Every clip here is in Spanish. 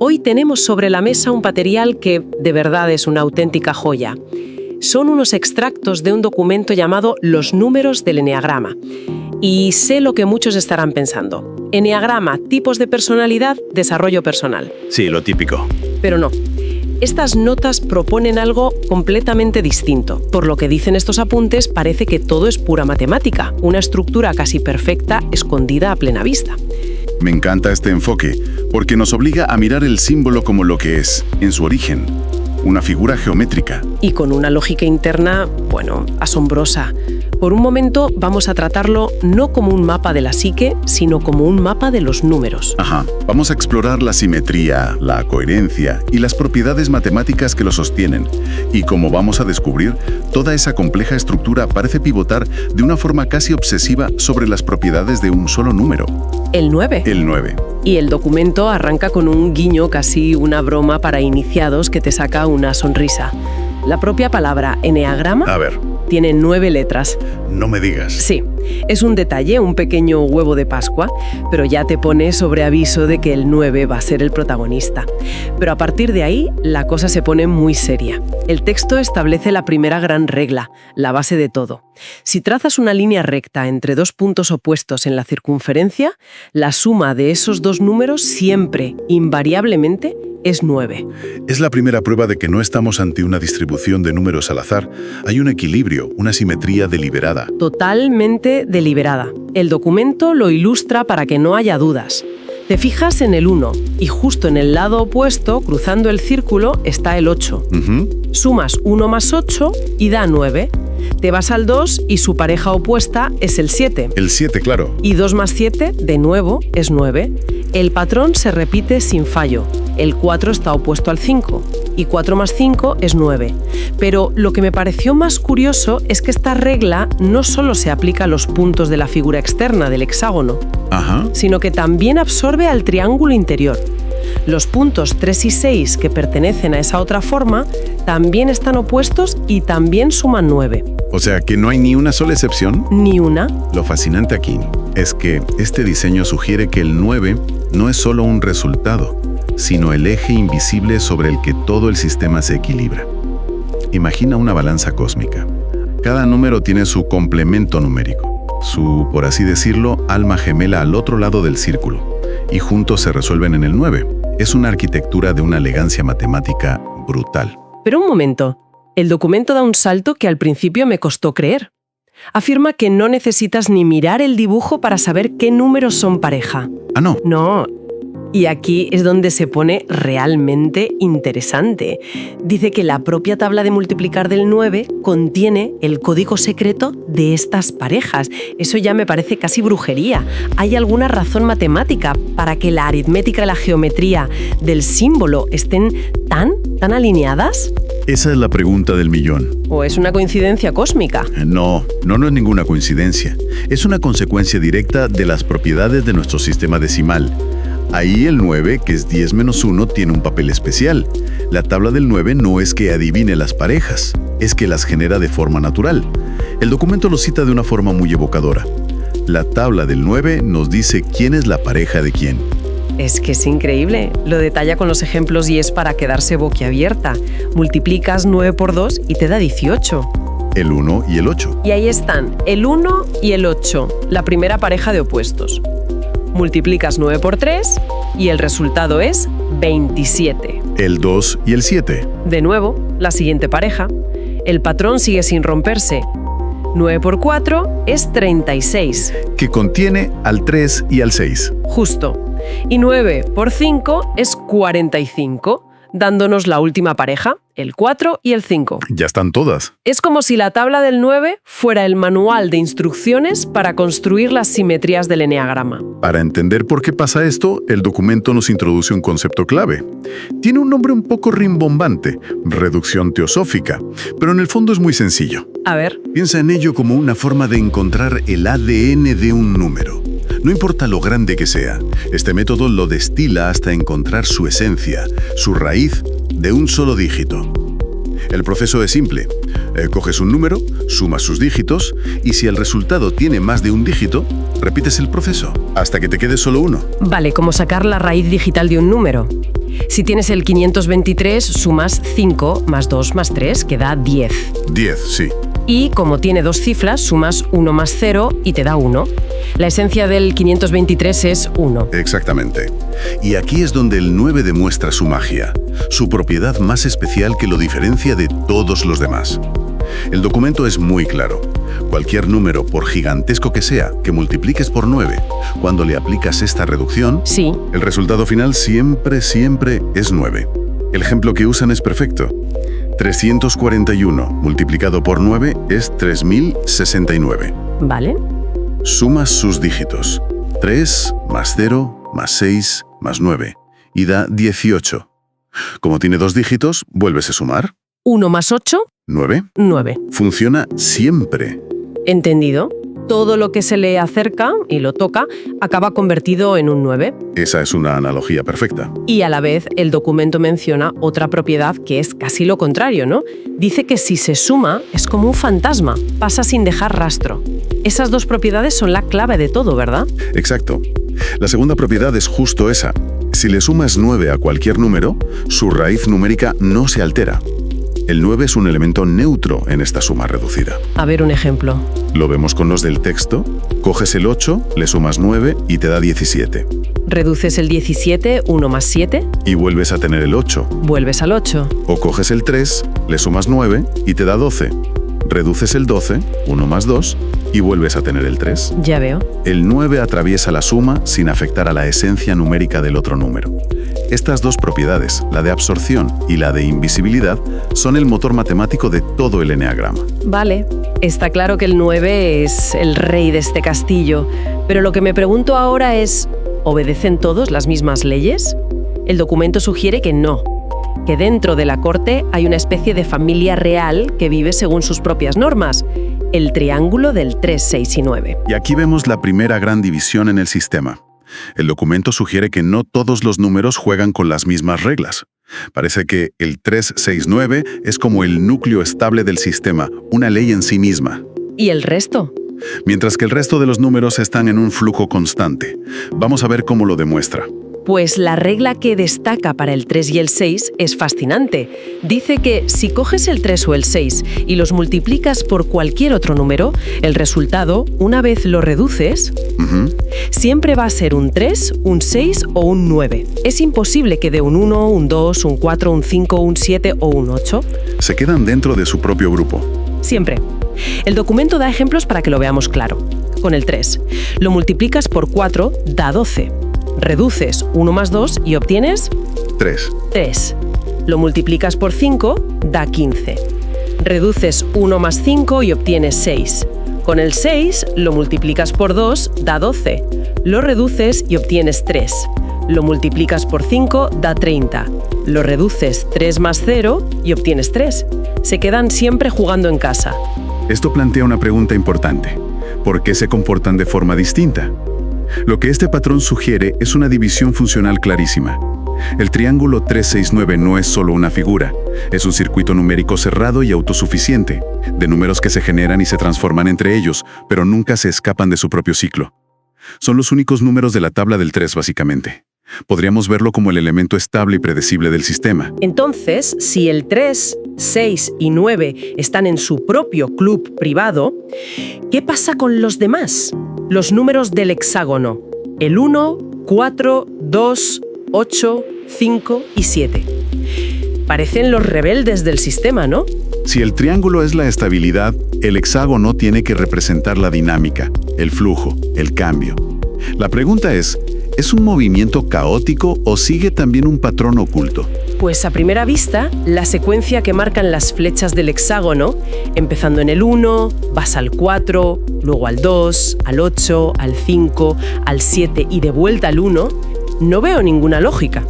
Hoy tenemos sobre la mesa un material que de verdad es una auténtica joya. Son unos extractos de un documento llamado Los números del eneagrama. Y sé lo que muchos estarán pensando. Eneagrama, tipos de personalidad, desarrollo personal. Sí, lo típico. Pero no. Estas notas proponen algo completamente distinto. Por lo que dicen estos apuntes, parece que todo es pura matemática, una estructura casi perfecta escondida a plena vista. Me encanta este enfoque, porque nos obliga a mirar el símbolo como lo que es, en su origen, una figura geométrica. Y con una lógica interna, asombrosa. Por un momento vamos a tratarlo no como un mapa de la psique, sino como un mapa de los números. Ajá. Vamos a explorar la simetría, la coherencia y las propiedades matemáticas que lo sostienen. Y como vamos a descubrir, toda esa compleja estructura parece pivotar de una forma casi obsesiva sobre las propiedades de un solo número. El 9. El 9. Y el documento arranca con un guiño, casi una broma para iniciados que te saca una sonrisa. La propia palabra eneagrama tiene 9 letras. No me digas. Sí, es un detalle, un pequeño huevo de Pascua, pero ya te pone sobre aviso de que el 9 va a ser el protagonista. Pero a partir de ahí, la cosa se pone muy seria. El texto establece la primera gran regla, la base de todo. Si trazas una línea recta entre dos puntos opuestos en la circunferencia, la suma de esos dos números siempre, invariablemente, es 9. Es la primera prueba de que no estamos ante una distribución de números al azar. Hay un equilibrio, una simetría deliberada. Totalmente deliberada. El documento lo ilustra para que no haya dudas. Te fijas en el 1 y justo en el lado opuesto, cruzando el círculo, está el 8. Sumas 1 más 8 y da 9. Te vas al 2 y su pareja opuesta es el 7. El 7, claro. Y 2 más 7, de nuevo, es 9. El patrón se repite sin fallo. El 4 está opuesto al 5. Y 4 más 5 es 9. Pero lo que me pareció más curioso es que esta regla no solo se aplica a los puntos de la figura externa del hexágono, sino que también absorbe al triángulo interior. Los puntos 3 y 6 que pertenecen a esa otra forma también están opuestos y también suman 9. O sea, que no hay ni una sola excepción. Ni una. Lo fascinante aquí es que este diseño sugiere que el 9 no es solo un resultado, sino el eje invisible sobre el que todo el sistema se equilibra. Imagina una balanza cósmica. Cada número tiene su complemento numérico, su, por así decirlo, alma gemela al otro lado del círculo, y juntos se resuelven en el 9. Es una arquitectura de una elegancia matemática brutal. Pero un momento, el documento da un salto que al principio me costó creer. Afirma que no necesitas ni mirar el dibujo para saber qué números son pareja. Ah, no. No. Y aquí es donde se pone realmente interesante. Dice que la propia tabla de multiplicar del 9 contiene el código secreto de estas parejas. Eso ya me parece casi brujería. ¿Hay alguna razón matemática para que la aritmética y la geometría del símbolo estén tan alineadas? Esa es la pregunta del millón. ¿O es una coincidencia cósmica? No es ninguna coincidencia. Es una consecuencia directa de las propiedades de nuestro sistema decimal. Ahí el 9, que es 10 menos 1, tiene un papel especial. La tabla del 9 no es que adivine las parejas, es que las genera de forma natural. El documento lo cita de una forma muy evocadora. La tabla del 9 nos dice quién es la pareja de quién. Es que es increíble. Lo detalla con los ejemplos y es para quedarse boquiabierta. Multiplicas 9 por 2 y te da 18. El 1 y el 8. Y ahí están, el 1 y el 8, la primera pareja de opuestos. Multiplicas 9 por 3 y el resultado es 27. El 2 y el 7. De nuevo, la siguiente pareja. El patrón sigue sin romperse. 9 por 4 es 36. Que contiene al 3 y al 6. Justo. Y 9 por 5 es 45, dándonos la última pareja, el 4 y el 5. Ya están todas. Es como si la tabla del 9 fuera el manual de instrucciones para construir las simetrías del eneagrama. Para entender por qué pasa esto, el documento nos introduce un concepto clave. Tiene un nombre un poco rimbombante, reducción teosófica, pero en el fondo es muy sencillo. A ver. Piensa en ello como una forma de encontrar el ADN de un número. No importa lo grande que sea, este método lo destila hasta encontrar su esencia, su raíz, de un solo dígito. El proceso es simple. Coges un número, sumas sus dígitos, y si el resultado tiene más de un dígito, repites el proceso, hasta que te quede solo uno. Vale, como sacar la raíz digital de un número. Si tienes el 523, sumas 5 más 2 más 3, que da 10. 10, sí. Y como tiene dos cifras, sumas 1 más 0 y te da 1. La esencia del 523 es 1. Exactamente. Y aquí es donde el 9 demuestra su magia, su propiedad más especial que lo diferencia de todos los demás. El documento es muy claro. Cualquier número, por gigantesco que sea, que multipliques por 9, cuando le aplicas esta reducción, Sí. el resultado final siempre es 9. El ejemplo que usan es perfecto. 341 multiplicado por 9 es 3069. ¿Vale? Sumas sus dígitos. 3 más 0 más 6 más 9 y da 18. Como tiene dos dígitos, vuelves a sumar. 1 más 8, 9. 9. Funciona siempre. ¿Entendido? Todo lo que se le acerca y lo toca acaba convertido en un 9. Esa es una analogía perfecta. Y a la vez el documento menciona otra propiedad que es casi lo contrario, ¿no? Dice que si se suma es como un fantasma, pasa sin dejar rastro. Esas dos propiedades son la clave de todo, ¿verdad? Exacto. La segunda propiedad es justo esa. Si le sumas 9 a cualquier número, su raíz numérica no se altera. El 9 es un elemento neutro en esta suma reducida. A ver un ejemplo. Lo vemos con los del texto. Coges el 8, le sumas 9 y te da 17. Reduces el 17, 1 más 7, Y vuelves a tener el 8. vuelves al 8. O coges el 3, le sumas 9 y te da 12. Reduces el 12, 1 más 2, y vuelves a tener el 3. Ya veo. El 9 atraviesa la suma sin afectar a la esencia numérica del otro número. Estas dos propiedades, la de absorción y la de invisibilidad, son el motor matemático de todo el eneagrama. Vale, está claro que el 9 es el rey de este castillo, pero lo que me pregunto ahora es, ¿obedecen todos las mismas leyes? El documento sugiere que no, que dentro de la corte hay una especie de familia real que vive según sus propias normas, el triángulo del 3, 6 y 9. Y aquí vemos la primera gran división en el sistema. El documento sugiere que no todos los números juegan con las mismas reglas. Parece que el 369 es como el núcleo estable del sistema, una ley en sí misma. ¿Y el resto? Mientras que el resto de los números están en un flujo constante. Vamos a ver cómo lo demuestra. Pues la regla que destaca para el 3 y el 6 es fascinante. Dice que si coges el 3 o el 6 y los multiplicas por cualquier otro número, el resultado, una vez lo reduces, siempre va a ser un 3, un 6 o un 9. Es imposible que dé un 1, un 2, un 4, un 5, un 7 o un 8. Se quedan dentro de su propio grupo. Siempre. El documento da ejemplos para que lo veamos claro. Con el 3, lo multiplicas por 4, da 12. Reduces 1 más 2 y obtienes 3. 3. Lo multiplicas por 5, da 15. Reduces 1 más 5 y obtienes 6. Con el 6 lo multiplicas por 2, da 12. Lo reduces y obtienes 3. Lo multiplicas por 5, da 30. Lo reduces 3 más 0 y obtienes 3. Se quedan siempre jugando en casa. Esto plantea una pregunta importante. ¿Por qué se comportan de forma distinta? Lo que este patrón sugiere es una división funcional clarísima. El triángulo 369 no es solo una figura, es un circuito numérico cerrado y autosuficiente, de números que se generan y se transforman entre ellos, pero nunca se escapan de su propio ciclo. Son los únicos números de la tabla del 3, básicamente. Podríamos verlo como el elemento estable y predecible del sistema. Entonces, si el 3, 6 y 9 están en su propio club privado, ¿qué pasa con los demás? Los números del hexágono, el 1, 4, 2, 8, 5 y 7. Parecen los rebeldes del sistema, ¿no? Si el triángulo es la estabilidad, el hexágono tiene que representar la dinámica, el flujo, el cambio. La pregunta ¿es un movimiento caótico o sigue también un patrón oculto? Pues a primera vista, la secuencia que marcan las flechas del hexágono, empezando en el 1, vas al 4, luego al 2, al 8, al 5, al 7 y de vuelta al 1, no veo ninguna lógica.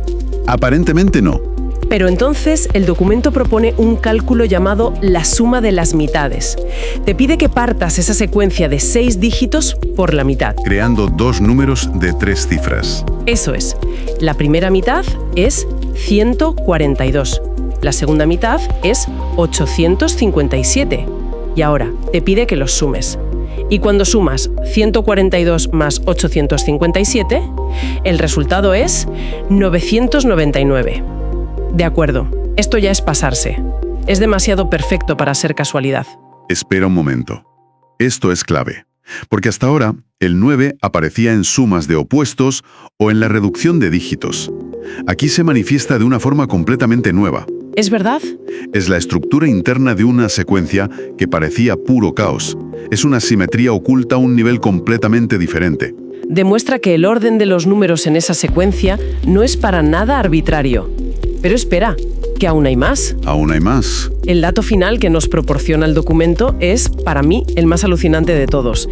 Aparentemente no. Pero entonces el documento propone un cálculo llamado la suma de las mitades. Te pide que partas esa secuencia de 6 dígitos por la mitad. Creando dos números de 3 cifras. Eso es. La primera mitad es 142. La segunda mitad es 857. Y ahora te pide que los sumes. Y cuando sumas 142 más 857, el resultado es 999. De acuerdo, esto ya es pasarse. Es demasiado perfecto para ser casualidad. Espera un momento. Esto es clave, porque hasta ahora el 9 aparecía en sumas de opuestos o en la reducción de dígitos. Aquí se manifiesta de una forma completamente nueva. ¿Es verdad? Es la estructura interna de una secuencia que parecía puro caos. Es una simetría oculta a un nivel completamente diferente. Demuestra que el orden de los números en esa secuencia no es para nada arbitrario. Pero espera, que aún hay más. Aún hay más. El dato final que nos proporciona el documento es, para mí, el más alucinante de todos.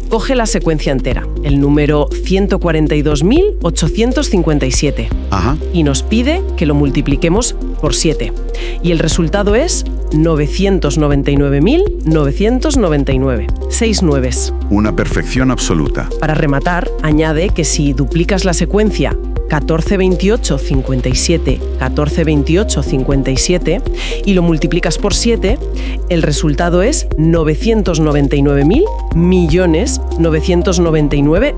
Coge la secuencia entera, el número 142.857. Ajá. Y nos pide que lo multipliquemos por 7. Y el resultado es 999.999. 6 nueves. Una perfección absoluta. Para rematar, añade que si duplicas la secuencia 142857, 142857 y lo multiplicas por 7, el resultado es 999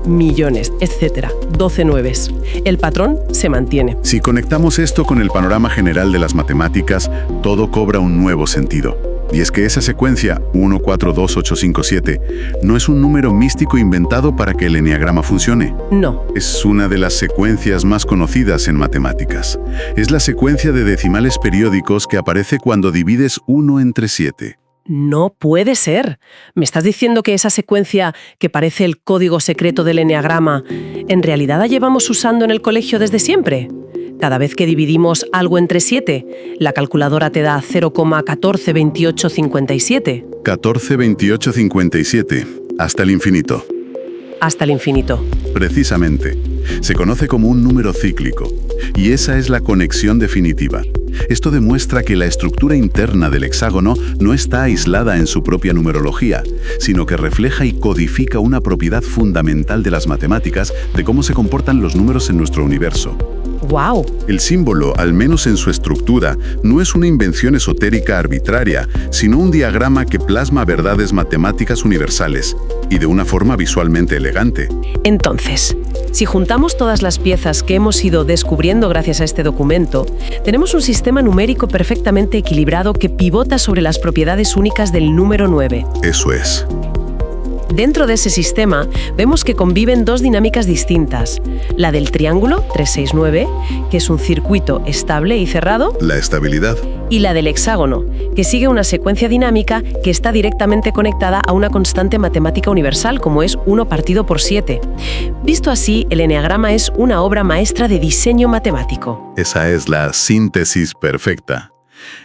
millones, etc. 12 nueves. El patrón se mantiene. Si conectamos esto con el panorama general de las matemáticas, todo cobra un nuevo sentido. Y es que esa secuencia, 142857, no es un número místico inventado para que el eneagrama funcione. No. Es una de las secuencias más conocidas en matemáticas. Es la secuencia de decimales periódicos que aparece cuando divides 1 entre 7. No puede ser. ¿Me estás diciendo que esa secuencia, que parece el código secreto del eneagrama, en realidad la llevamos usando en el colegio desde siempre? Cada vez que dividimos algo entre 7, la calculadora te da 0,142857. 142857, hasta el infinito. Hasta el infinito. Precisamente. Se conoce como un número cíclico. Y esa es la conexión definitiva. Esto demuestra que la estructura interna del hexágono no está aislada en su propia numerología, sino que refleja y codifica una propiedad fundamental de las matemáticas de cómo se comportan los números en nuestro universo. ¡Wow! El símbolo, al menos en su estructura, no es una invención esotérica arbitraria, sino un diagrama que plasma verdades matemáticas universales, y de una forma visualmente elegante. Entonces, si juntamos todas las piezas que hemos ido descubriendo gracias a este documento, tenemos un sistema numérico perfectamente equilibrado que pivota sobre las propiedades únicas del número 9. Eso es. Dentro de ese sistema, vemos que conviven dos dinámicas distintas. La del triángulo, 369, que es un circuito estable y cerrado. La estabilidad. Y la del hexágono, que sigue una secuencia dinámica que está directamente conectada a una constante matemática universal, como es 1 partido por 7. Visto así, el eneagrama es una obra maestra de diseño matemático. Esa es la síntesis perfecta.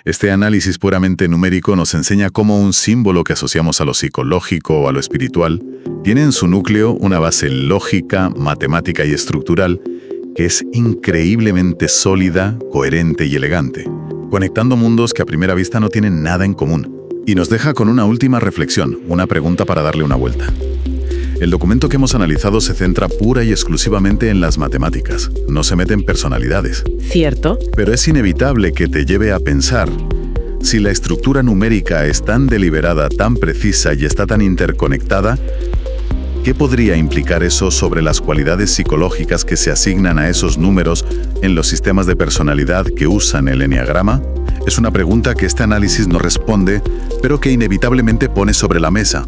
Este análisis puramente numérico nos enseña cómo un símbolo que asociamos a lo psicológico o a lo espiritual tiene en su núcleo una base lógica, matemática y estructural que es increíblemente sólida, coherente y elegante, conectando mundos que a primera vista no tienen nada en común. Y nos deja con una última reflexión, una pregunta para darle una vuelta. El documento que hemos analizado se centra pura y exclusivamente en las matemáticas. No se mete en personalidades. Cierto. Pero es inevitable que te lleve a pensar, si la estructura numérica es tan deliberada, tan precisa y está tan interconectada, ¿qué podría implicar eso sobre las cualidades psicológicas que se asignan a esos números en los sistemas de personalidad que usan el eneagrama? Es una pregunta que este análisis no responde, pero que inevitablemente pone sobre la mesa.